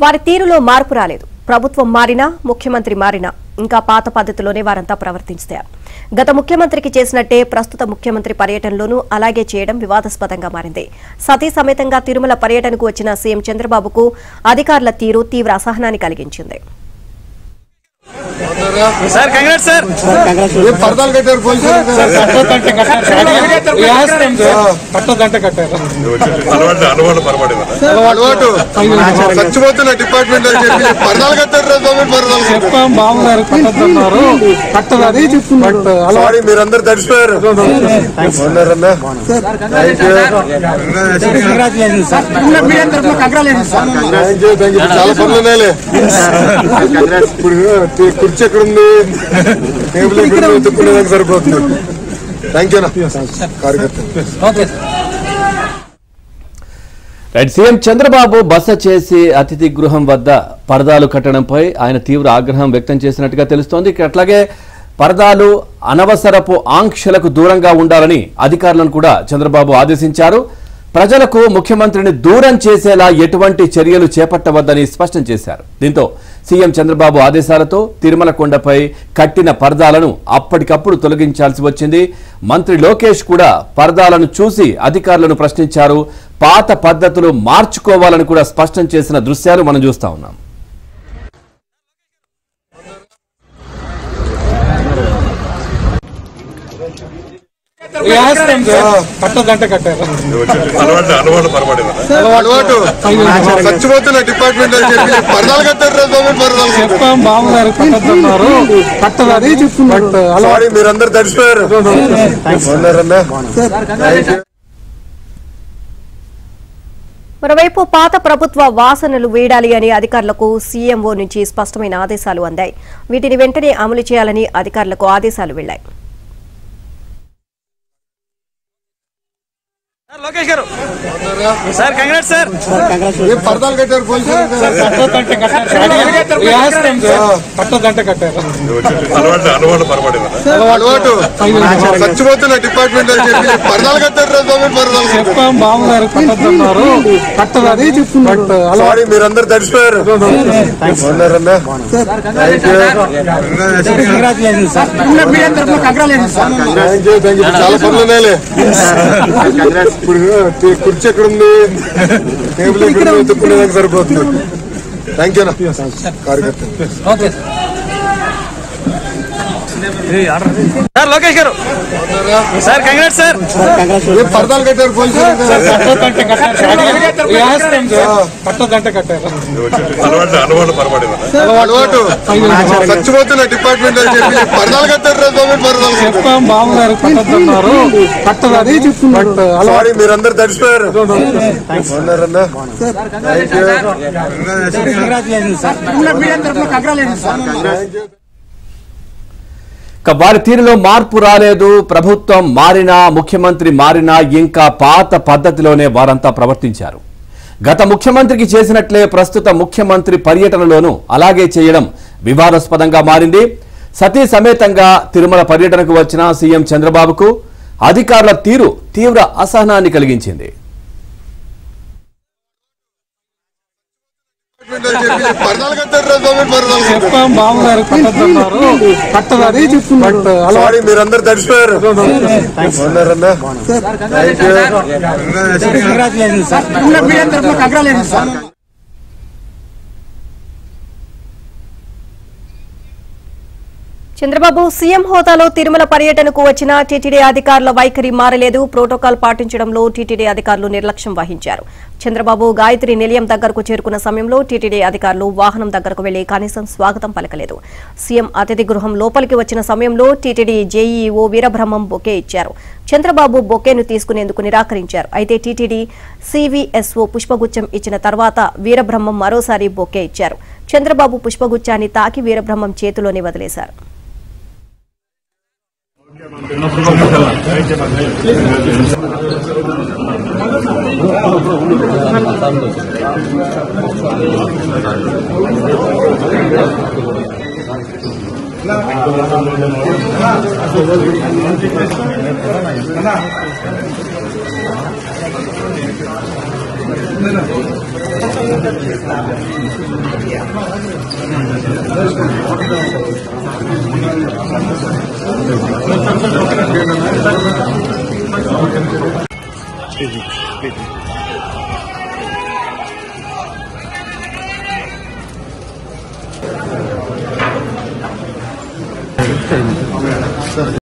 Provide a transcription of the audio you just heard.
వారి తీరులో మార్పు రాలేదు. ప్రభుత్వం మారినా, ముఖ్యమంత్రి మారినా ఇంకా పాత పద్ధతిలోనే వారంతా ప్రవర్తించారు. గత ముఖ్యమంత్రికి చేసినట్టే ప్రస్తుత ముఖ్యమంత్రి పర్యటనలోనూ అలాగే చేయడం వివాదాస్పదంగా మారింది. సతీ సమేతంగా తిరుమల పర్యటనకు వచ్చిన సీఎం చంద్రబాబుకు అధికారుల తీరు తీవ్ర అసహనాన్ని కలిగించింది. सर कांग्रेस सर ये पर्दाल कट्टाరు పోలీసులు सर కట్టో గంట కట్టారు అలవాటు పరబడి అలవాటు సచ్చిపోతున్న డిపార్ట్మెంట్ అని చెప్పి పర్దాలు కట్టారు గవర్నమెంట్ పర్దాలు చెప్పాం బాగున్నారు కట్టొద్దన్నారు కట్టదని చెప్తున్నారు అలవాడి మీరందరూ తడిసిపోయారు ఉన్నారన్నా కంగ్రాచులేషన్స్ సార్ మీ అందరికీ కంగ్రాచులేషన్స్ సార్ థాంక్యూ చాలా పనులు ఉన్నాయిలే ఇప్పుడు కుర్చీ ఎక్కడ ఉంది టేబుల్ ఎక్కడ వెతుక్కునేదానికి సరిపోతుంది థాంక్యూ నా కార్యకర్త ఓకే రైట్. సీఎం చంద్రబాబు బస చేసి అతిథి గృహం వద్ద పరదాలు కట్టడంపై ఆయన తీవ్ర ఆగ్రహం వ్యక్తం చేసినట్టుగా తెలుస్తోంది. అట్లాగే పరదాలు అనవసరపు ఆంక్షలకు దూరంగా ఉండాలని అధికారులను కూడా చంద్రబాబు ఆదేశించారు. ప్రజలకు ముఖ్యమంత్రిని దూరం చేసేలా ఎటువంటి చర్యలు చేపట్టవద్దని స్పష్టం చేశారు. దీంతో సీఎం చంద్రబాబు ఆదేశాలతో తిరుమల కొండపై కట్టిన పరదాలను అప్పటికప్పుడు తొలగించాల్సి వచ్చింది. మంత్రి లోకేష్ కూడా పరదాలను చూసి అధికారులను ప్రశ్నించారు. పాత పద్ధతులు మార్చుకోవాలని కూడా స్పష్టం చేసిన దృశ్యాలు మనం చూస్తా ఉన్నాం. కట్టో గంట కట్టారు అలవాటు పరబడి అలవాటు సచ్చిపోతున్న డిపార్ట్మెంట్ అని చెప్పి పర్దాలు కట్టారు గవర్నమెంట్ పర్దాలు చెప్పాం బాగున్నారు కట్టొద్దన్నారు కట్టదని చెప్తున్నారు అలవాడి మీరందరూ తడిసిపోయారు ఉన్నారన్నా మరోవైపు పాత ప్రభుత్వ వాసనలు వీడాలి అని అధికారులకు సీఎంఓ నుంచి స్పష్టమైన ఆదేశాలు అందాయి. వీటిని వెంటనే అమలు చేయాలని అధికారులకు ఆదేశాలు వెళ్లాయి. లోకేష్ గారు సార్ కాంగ్రెస్ సార్ ये పర్దాలు కట్టారు పోలీసులు కట్టో గంట కట్టారు అలవాటు పరబడి అలవాటు సచ్చిపోతున్న డిపార్ట్మెంట్ అని చెప్పి పర్దాలు కట్టారు గవర్నమెంట్ పర్దాలు చెప్పాం బాగున్నారు కట్టొద్దన్నారు కట్టదని చెప్తున్నారు అలవాడి మీరందరూ తడిసిపోయారు ఉన్నారన్నా కంగ్రాచులేషన్స్ సార్ మీ అందరికీ కంగ్రాచులేషన్స్ సార్ థాంక్యూ చాలా పనులు ఉన్నాయిలే ఇప్పుడు కుర్చీ ఎక్కడ ఉంది టేబుల్ ఎక్కడ వెతుక్కునేదానికి సరిపోతుంది థాంక్యూ నా కార్యకర్త ఓకే సార్ లోకేష్ గారు సార్ కాంగ్రెస్ సార్ ये పర్దాలు కట్టారు పోలీసులు కట్టో గంట కట్టారు అలవాటు పరబడి అలవాటు సచ్చిపోతున్న డిపార్ట్మెంట్ అని చెప్పి పర్దాలు కట్టారు గవర్నమెంట్ పర్దాలు చెప్పాం బాగున్నారు కట్టొద్దన్నారు కట్టదని చెప్తున్నారు అలవాడి మీరందరూ తడిసిపోయారు ఉన్నారన్నా కంగ్రాచులేషన్స్ సార్ మీ అందరికీ కంగ్రాచులేషన్స్ సార్ వారి తీరులో మార్పు రాలేదు. ప్రభుత్వం మారినా, ముఖ్యమంత్రి మారినా ఇంకా పాత పద్ధతిలోనే వారంతా ప్రవర్తించారు. గత ముఖ్యమంత్రికి చేసినట్లే ప్రస్తుత ముఖ్యమంత్రి పర్యటనలోనూ అలాగే చేయడం వివాదాస్పదంగా మారింది. సతీ సమేతంగా తిరుమల పర్యటనకు వచ్చిన సీఎం చంద్రబాబుకు అధికారుల తీరు తీవ్ర అసహనాన్ని కలిగించింది. పర్దాలు కట్టారు గవర్నమెంట్ పర్దాలు చెప్పాం బాగున్నారు కట్టొద్దన్నారు కట్టదని చెప్తున్నారు అలవాడి మీరందరూ తడిసిపోయారు ఉన్నారన్నా కంగ్రాచులేషన్స్ సార్ మీ అందరికీ కంగ్రాచులేషన్స్ సార్ చంద్రబాబు సీఎం హోదాలో తిరుమల పర్యటనకు వచ్చిన టీటీడీ అధికారుల వైఖరి మారలేదు. ప్రోటోకాల్ పాటించడంలో టీటీడీ అధికారులు నిర్లక్ష్యం వహించారు. చంద్రబాబు గాయత్రి నిలయం దగ్గరకు చేరుకున్న సమయంలో టీటీడీ అధికారులు వాహనం దగ్గరకు వెళ్లి కనీసం స్వాగతం పలకలేదు. సీఎం అతిథి గృహం లోపలికి వచ్చిన సమయంలో టీటీడీ జేఈఓ వీరబ్రహ్మం బొకే ఇచ్చారు. చంద్రబాబు బొకేను తీసుకునేందుకు నిరాకరించారు. అయితే టీటీడీ సివిఎస్ఓ పుష్పగుచ్చం ఇచ్చిన తర్వాత వీరబ్రహ్మం మరోసారి బొకే ఇచ్చారు. చంద్రబాబు పుష్పగుచ్చాన్ని తాకి వీరబ్రహ్మం చేతిలోనే వదిలేశారు.